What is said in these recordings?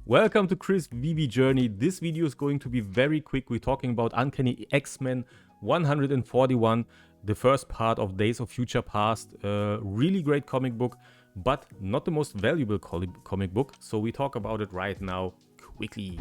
Welcome to Chris Veve Journey. This video is going to be very quick. We're talking about Uncanny X-Men 141, the first part of Days of Future Past. Really great comic book, but not the most valuable comic book. So we talk about it right now, quickly.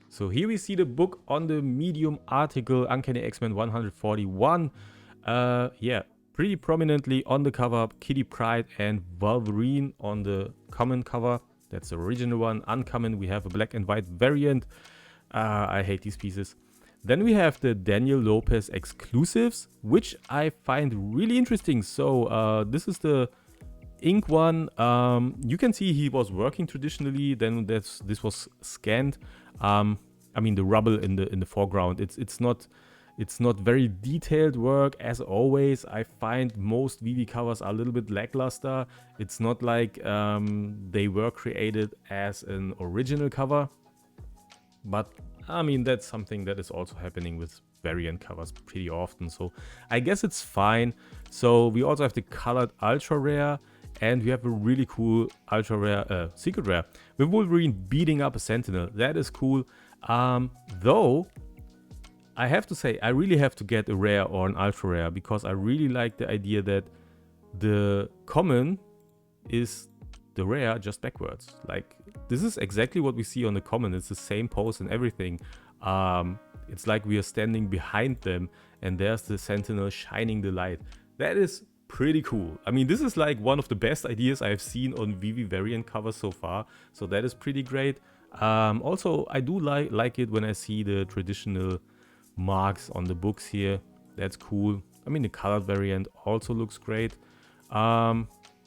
So here we see the book on the Medium article, Uncanny X-Men 141. Yeah, pretty prominently on the cover, Kitty Pryde and Wolverine on the common cover. That's the original one. Uncommon, we have a black and white variant. I hate these pieces. Then we have the Daniel Lopez exclusives, which I find really interesting. So this is the ink one. You can see he was working traditionally. Then this was scanned. I mean, the rubble in the foreground. It's not very detailed work as always. I find most Veve covers are a little bit lackluster. It's not like they were created as an original cover. But I mean, that's something that is also happening with variant covers pretty often. So I guess it's fine. So we also have the colored ultra rare. And we have a really cool ultra rare, secret rare, with Wolverine beating up a Sentinel. That is cool. Though, I have to say, I really have to get a rare or an ultra rare, because I really like the idea that the common is the rare just backwards. Like, this is exactly what we see on the common. It's the same pose and everything. It's like we are standing behind them, and there's the Sentinel shining the light. That is pretty cool. I mean, this is like one of the best ideas I've seen on Veve variant covers so far, so that is pretty great. Also, I do like it when I see the traditional marks on the books here. That's cool. I mean, the colored variant also looks great. Yeah,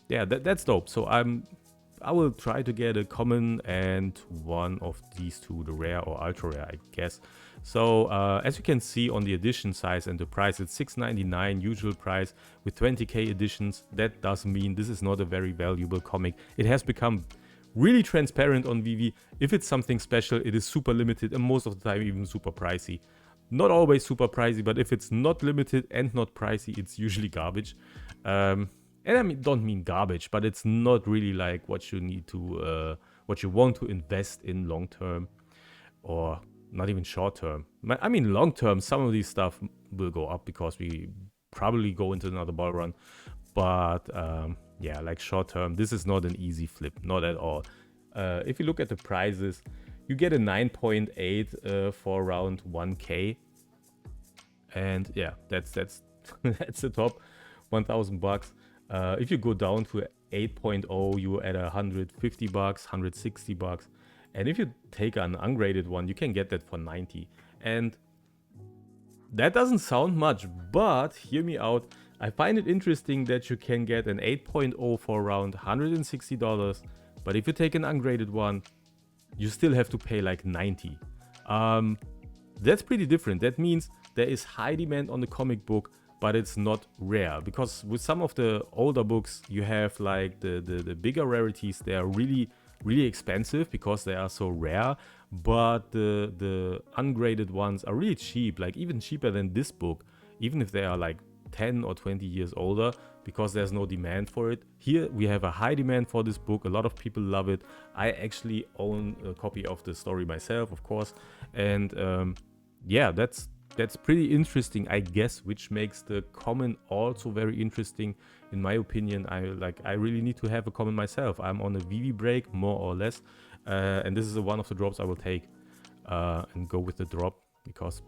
that's dope. So I will try to get a common and one of these two, the rare or ultra rare, I guess. So as you can see on the edition size and the price, it's $6.99 usual price with 20k editions. That does mean this is not a very valuable comic. It has become really transparent on Veve. If it's something special, it is super limited and most of the time even super pricey. Not always super pricey, but if it's not limited and not pricey, it's usually garbage. And I don't mean garbage, but it's not really like what you need to, what you want to invest in long term, or not even short term. I mean, long term, some of these stuff will go up because we probably go into another bull run. But yeah, like short term, this is not an easy flip, not at all. If you look at the prices, you get a 9.8 for around 1k, and yeah, that's that's the top, 1,000 bucks. If you go down to 8.0, you're at 150 bucks, 160 bucks. And if you take an ungraded one, you can get that for 90. And that doesn't sound much, but hear me out. I find it interesting that you can get an 8.0 for around $160. But if you take an ungraded one, you still have to pay like 90. That's pretty different. That means there is high demand on the comic book, but it's not rare, because with some of the older books you have like the bigger rarities. They are really expensive because they are so rare, but the ungraded ones are really cheap, like even cheaper than this book, even if they are like 10 or 20 years older, because there's no demand for it. Here we have a high demand for this book. A lot of people love it. I actually own a copy of the story myself, of course, and yeah, that's pretty interesting, I guess, which makes the common also very interesting, in my opinion. I really need to have a common myself. I'm on a Veve break, more or less, and this is one of the drops I will take and go with the drop, because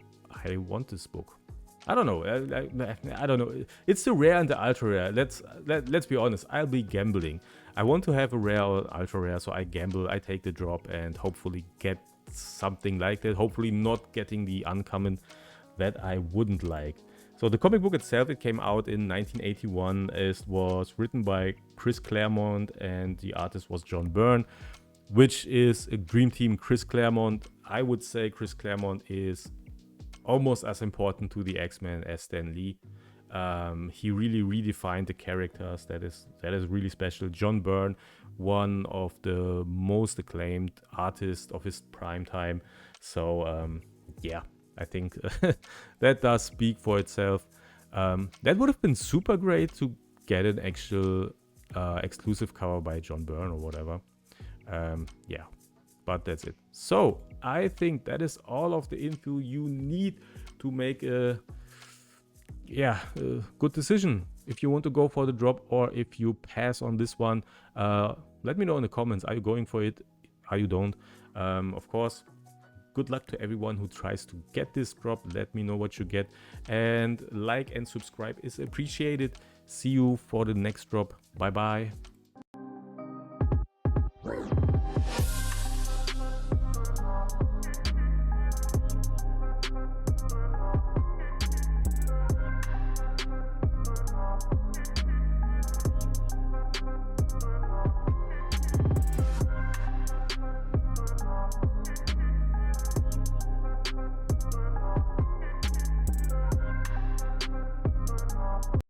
I want this book. I don't know. I don't know. It's the rare and the ultra rare. Let's be honest. I'll be gambling. I want to have a rare or ultra rare, so I gamble. I take the drop and hopefully get something like that. Hopefully not getting the uncommon that I wouldn't like. So the comic book itself, it came out in 1981. It was written by Chris Claremont and the artist was John Byrne, which is a dream team. Chris Claremont, I would say Chris Claremont is almost as important to the X-Men as Stan Lee. He really redefined the characters. That is really special. John Byrne one of the most acclaimed artists of his prime time. So yeah, I think that does speak for itself. That would have been super great to get an actual exclusive cover by John Byrne or whatever. Yeah, but that's it. So I think that is all of the info you need to make a good decision if you want to go for the drop or if you pass on this one. Let me know in the comments. Are you going for it? Are you don't? Of course, good luck to everyone who tries to get this drop. Let me know what you get, and like and subscribe is appreciated. See you for the next drop. Bye bye.